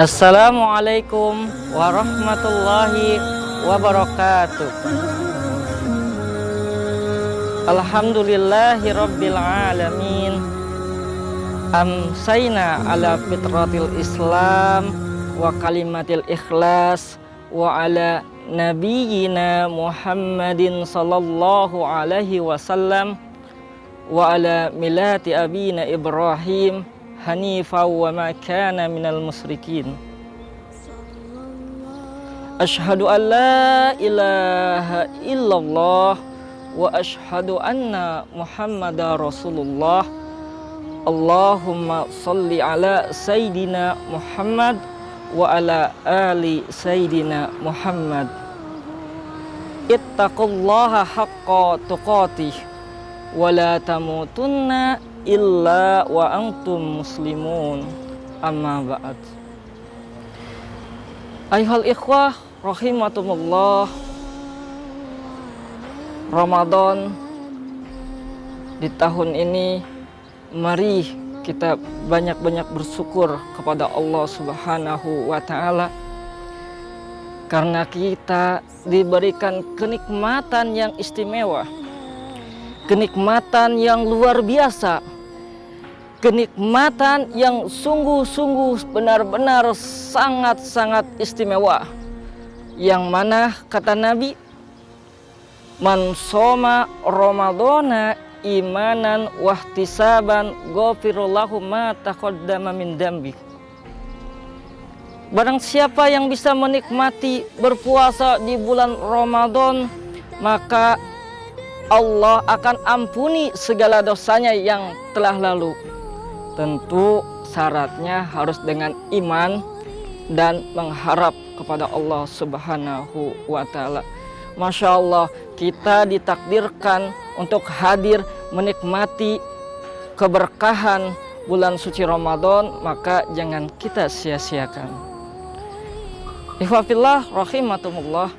Assalamualaikum warahmatullahi wabarakatuh. Alhamdulillahi rabbil alamin. Amsayna ala fitratil islam wa kalimatil ikhlas wa ala nabiyyina Muhammadin sallallahu alaihi wasallam wa ala millati abina Ibrahim hanifa wa ma kana minal musyrikin. Asyhadu an la ilaha illallah wa asyhadu anna Muhammadar Rasulullah. Allahumma salli ala Sayyidina Muhammad wa ala ali Sayyidina Muhammad. Ittaqullaha haqqa tuqatih wa la tamutunna illa wa antum muslimun. Amma ba'd. Ayuhal ikhwah rahimakumullah, Ramadan di tahun ini, mari kita banyak-banyak bersyukur kepada Allah Subhanahu wa ta'ala, karena kita diberikan kenikmatan yang istimewa, kenikmatan yang luar biasa, kenikmatan yang sungguh-sungguh benar-benar sangat-sangat istimewa, yang mana kata Nabi, man shoma ramadhana imanan wahtisaban ghafirallahu ma taqaddama min dambi. Barang siapa yang bisa menikmati berpuasa di bulan Ramadan, maka Allah akan ampuni segala dosanya yang telah lalu. Tentu syaratnya harus dengan iman dan mengharap kepada Allah Subhanahu wa ta'ala. Masya Allah, kita ditakdirkan untuk hadir menikmati keberkahan bulan suci Ramadan, maka jangan kita sia-siakan. Ikhwafillah rahimakumullah,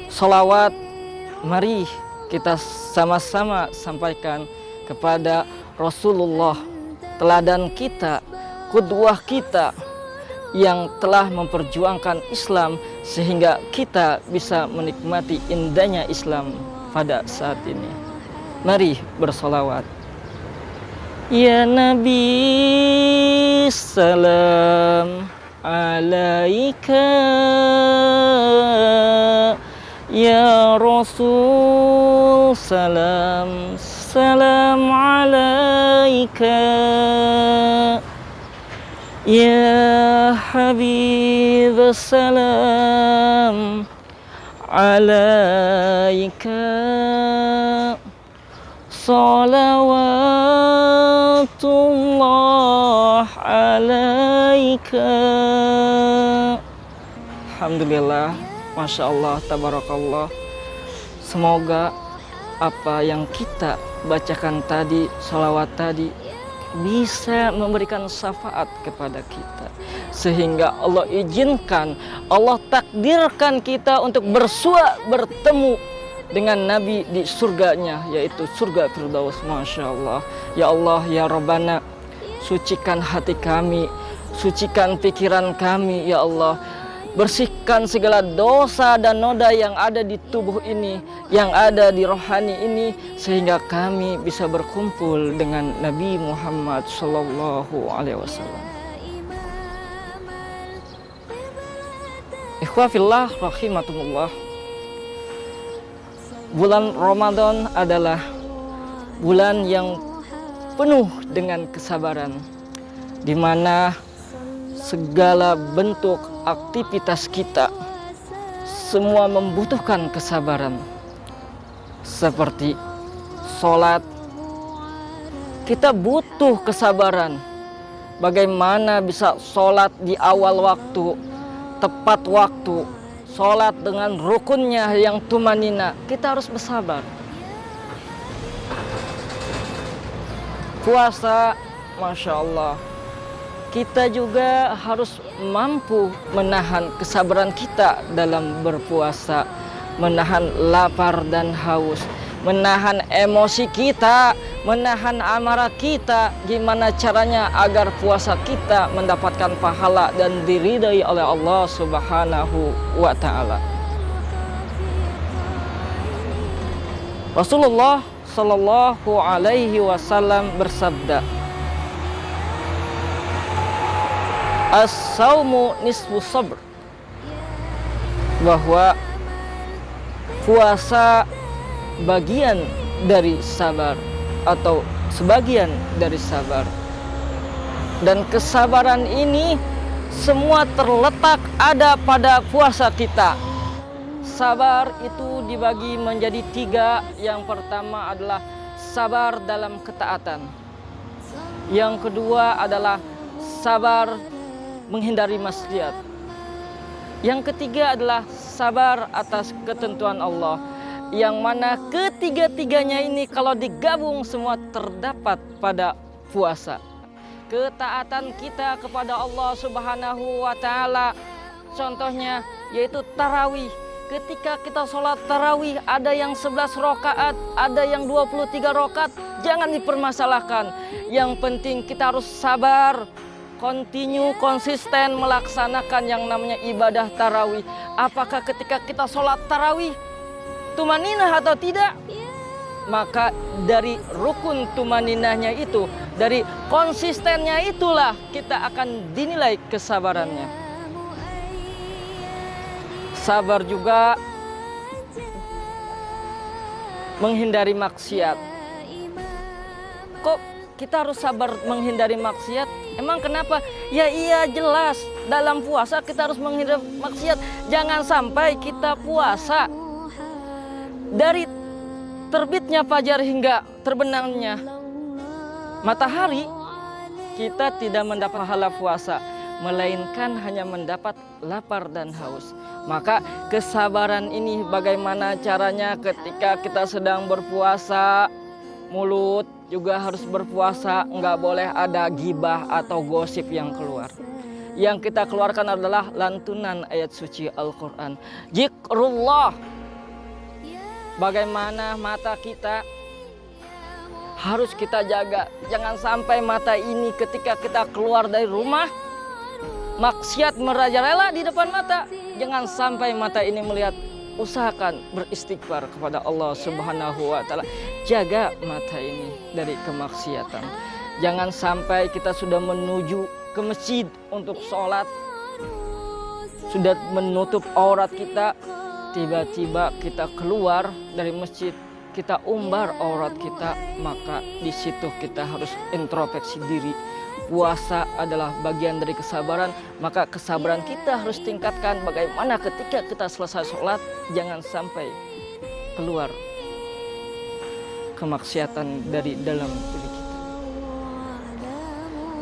salawat mari kita sama-sama sampaikan kepada Rasulullah, teladan kita, qudwah kita yang telah memperjuangkan Islam sehingga kita bisa menikmati indahnya Islam pada saat ini. Mari bersolawat. Ya Nabi, salam alaika. Ya Rasul, salam salam alaika. Ya Habib, salam alaika. Salawatullah alaika. Alhamdulillah, Masya Allah, tabarakallah. Semoga apa yang kita bacakan tadi, salawat tadi, bisa memberikan syafaat kepada kita, sehingga Allah izinkan, Allah takdirkan kita untuk bertemu dengan Nabi di surganya, yaitu surga Firdaus. Masya Allah. Ya Allah, ya Rabbana, sucikan hati kami, sucikan pikiran kami, ya Allah. Bersihkan segala dosa dan noda yang ada di tubuh ini, yang ada di rohani ini, sehingga kami bisa berkumpul dengan Nabi Muhammad Sallallahu Alaihi Wasallam. Ikhwafillah rahimakumullah, bulan Ramadan adalah bulan yang penuh dengan kesabaran, di mana segala bentuk aktivitas kita semua membutuhkan kesabaran. Seperti sholat, kita butuh kesabaran. Bagaimana bisa sholat di awal waktu, tepat waktu, sholat dengan rukunnya yang tumanina, kita harus bersabar. Puasa, Masya Allah, kita juga harus mampu menahan kesabaran kita dalam berpuasa, menahan lapar dan haus, menahan emosi kita menahan amarah kita, gimana caranya agar puasa kita mendapatkan pahala dan diridai oleh Allah Subhanahu wa taala. Rasulullah sallallahu alaihi wasallam bersabda, as-saumu nisfu sabr, bahwa puasa bagian dari sabar atau sebagian dari sabar. Dan kesabaran ini semua terletak ada pada puasa kita. Sabar itu dibagi menjadi 3. Yang pertama adalah sabar dalam ketaatan. Yang kedua adalah sabar menghindari maksiat. Yang ketiga adalah sabar atas ketentuan Allah, yang mana ketiga-tiganya ini kalau digabung semua terdapat pada puasa. Ketaatan kita kepada Allah Subhanahu wa taala, contohnya yaitu tarawih. Ketika kita sholat tarawih, ada yang 11 rakaat, ada yang 23 rakaat, jangan dipermasalahkan. Yang penting kita harus sabar, continue, konsisten melaksanakan yang namanya ibadah tarawih. Apakah ketika kita sholat tarawih tumaninah atau tidak? Maka dari rukun tumaninahnya itu, dari konsistennya itulah kita akan dinilai kesabarannya. Sabar juga menghindari maksiat. Kok kita harus sabar menghindari maksiat? Emang kenapa? Ya iya jelas, dalam puasa kita harus menghindari maksiat. Jangan sampai kita puasa dari terbitnya fajar hingga terbenamnya matahari, kita tidak mendapat pahala puasa, melainkan hanya mendapat lapar dan haus. Maka kesabaran ini bagaimana caranya ketika kita sedang berpuasa, mulut juga harus berpuasa, nggak boleh ada gibah atau gosip yang keluar. Yang kita keluarkan adalah lantunan ayat suci Al-Quran, zikrullah. Bagaimana mata kita harus kita jaga, jangan sampai mata ini ketika kita keluar dari rumah maksiat merajalela di depan mata. Jangan sampai mata ini melihat. Usahakan beristighfar kepada Allah Subhanahu wa taala. Jaga mata ini dari kemaksiatan. Jangan sampai kita sudah menuju ke masjid untuk sholat, sudah menutup aurat kita, tiba-tiba kita keluar dari masjid, kita umbar aurat kita, maka di situ kita harus introspeksi diri. Puasa adalah bagian dari kesabaran, maka kesabaran kita harus tingkatkan. Bagaimana ketika kita selesai sholat, jangan sampai keluar kemaksiatan dari dalam diri kita.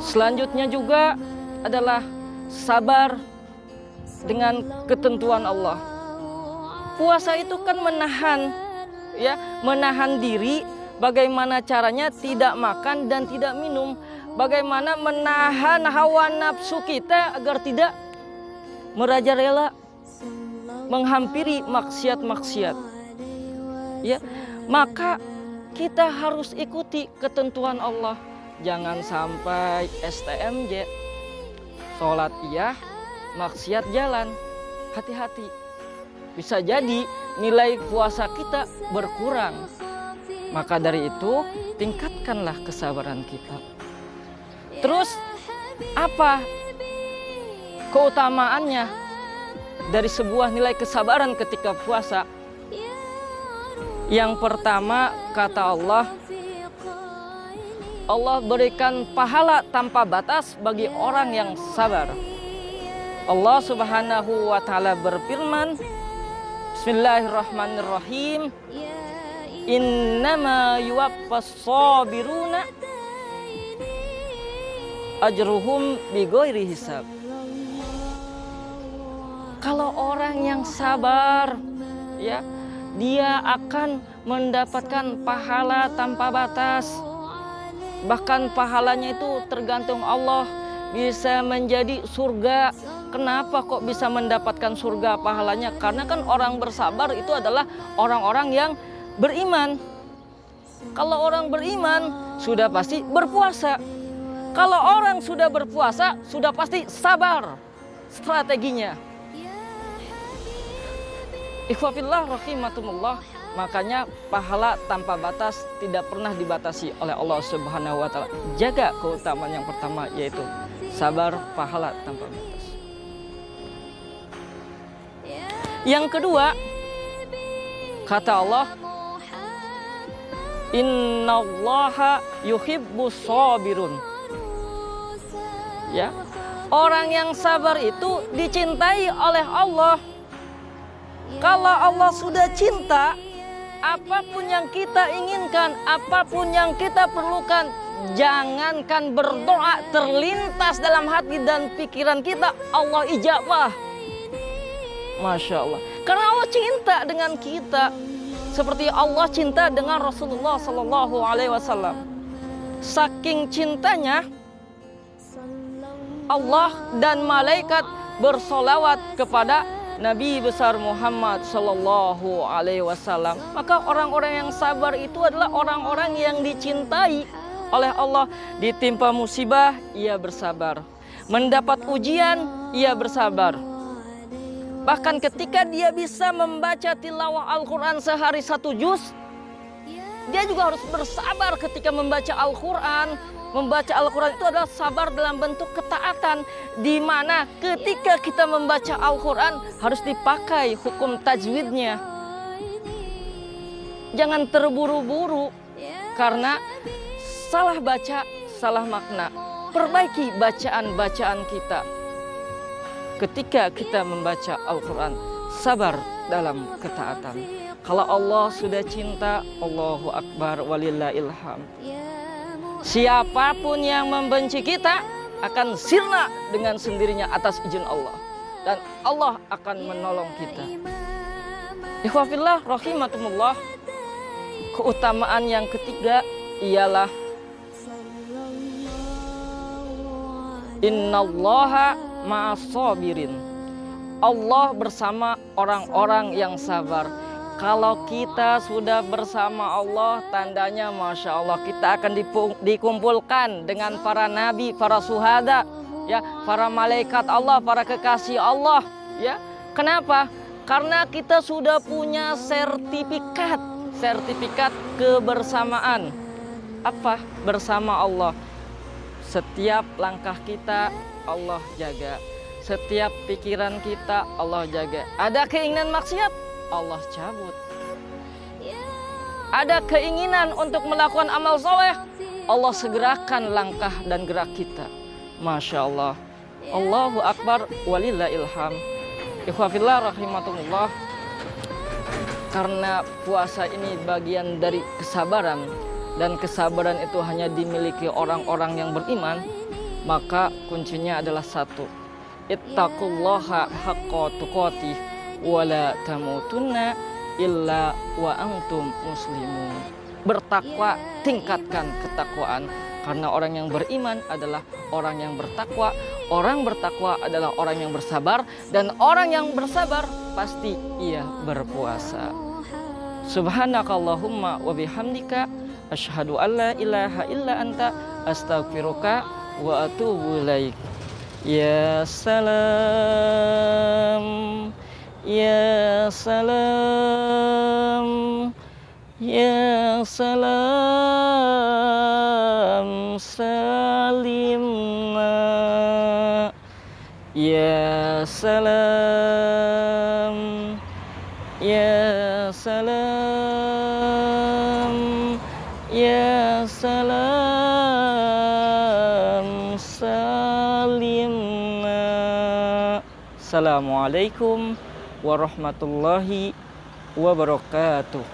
Selanjutnya juga adalah sabar dengan ketentuan Allah. Puasa itu kan menahan diri. Bagaimana caranya tidak makan dan tidak minum. Bagaimana menahan hawa nafsu kita agar tidak merajalela menghampiri maksiat-maksiat. Ya, maka kita harus ikuti ketentuan Allah. Jangan sampai STMJ, sholat iya, maksiat jalan. Hati-hati, bisa jadi nilai puasa kita berkurang. Maka dari itu tingkatkanlah kesabaran kita. Terus apa keutamaannya dari sebuah nilai kesabaran ketika puasa? Yang pertama, kata Allah, Allah berikan pahala tanpa batas bagi orang yang sabar. Allah Subhanahu wa taala berfirman, Bismillahirrahmanirrahim, innama yuwaffas sabiruna ajruhum bighairi hisab. Kalau orang yang sabar, ya, dia akan mendapatkan pahala tanpa batas. Bahkan pahalanya itu tergantung Allah, bisa menjadi surga. Kenapa kok bisa mendapatkan surga pahalanya? Karena kan orang bersabar itu adalah orang-orang yang beriman. Kalau orang beriman sudah pasti berpuasa. Kalau orang sudah berpuasa sudah pasti sabar strateginya. Ikhwafillah rahimakumullah. Makanya pahala tanpa batas tidak pernah dibatasi oleh Allah Subhanahu wa taala. Jaga keutamaan yang pertama, yaitu sabar, pahala tanpa batas. Yang kedua, kata Allah, innallaha yuhibbus sabirun. Ya, orang yang sabar itu dicintai oleh Allah. Kalau Allah sudah cinta, apapun yang kita inginkan, apapun yang kita perlukan, jangankan berdoa, terlintas dalam hati dan pikiran kita, Allah ijabah. Masya Allah. Karena Allah cinta dengan kita, seperti Allah cinta dengan Rasulullah Sallallahu Alaihi Wasallam. Saking cintanya, Allah dan malaikat bersolawat kepada Nabi besar Muhammad Sallallahu Alaihi Wasallam. Maka orang-orang yang sabar itu adalah orang-orang yang dicintai oleh Allah. Ditimpa musibah, ia bersabar. Mendapat ujian, ia bersabar. Bahkan ketika dia bisa membaca tilawah Al-Quran sehari 1 juz, dia juga harus bersabar ketika membaca Al-Quran. Membaca Al-Quran itu adalah sabar dalam bentuk ketaatan, di mana ketika kita membaca Al-Quran harus dipakai hukum tajwidnya. Jangan terburu-buru karena salah baca, salah makna. Perbaiki bacaan-bacaan kita ketika kita membaca Al-Quran. Sabar dalam ketaatan. Kalau Allah sudah cinta, Allahu Akbar walillahil hamd. Siapapun yang membenci kita akan sirna dengan sendirinya atas izin Allah. Dan Allah akan menolong kita. Ikhwafillah rahimakumullah. Keutamaan yang ketiga ialah innallaha ma'as sabirin. Allah bersama orang-orang yang sabar. Kalau kita sudah bersama Allah, tandanya Masya Allah kita akan dikumpulkan dengan para nabi, para syuhada, ya, para malaikat Allah, para kekasih Allah. Ya, kenapa? Karena kita sudah punya sertifikat kebersamaan. Apa? Bersama Allah. Setiap langkah kita Allah jaga. Setiap pikiran kita Allah jaga. Ada keinginan maksiat, Allah cabut. Ada keinginan untuk melakukan amal soleh, Allah segerakan langkah dan gerak kita. Masya Allah. Allahu Akbar walillahil hamd. Ikhwafillah rahimakumullah. Karena puasa ini bagian dari kesabaran, dan kesabaran itu hanya dimiliki orang-orang yang beriman, maka kuncinya adalah satu. Ittaqullaha haqqa tuqatih wala tamutunna illa wa antum muslimun. Bertakwa, tingkatkan ketakwaan, karena orang yang beriman adalah orang yang bertakwa. Orang bertakwa adalah orang yang bersabar, dan orang yang bersabar pasti ia berpuasa. Subhanakallahumma wa bihamdika asyhadu an la ilaha illa anta astaghfiruka wa atubu ilaik. Ya salam, ya salam, ya salam salimna. Ya salam, ya salam, ya salam salimna. Assalamualaikum warahmatullahi wabarakatuh.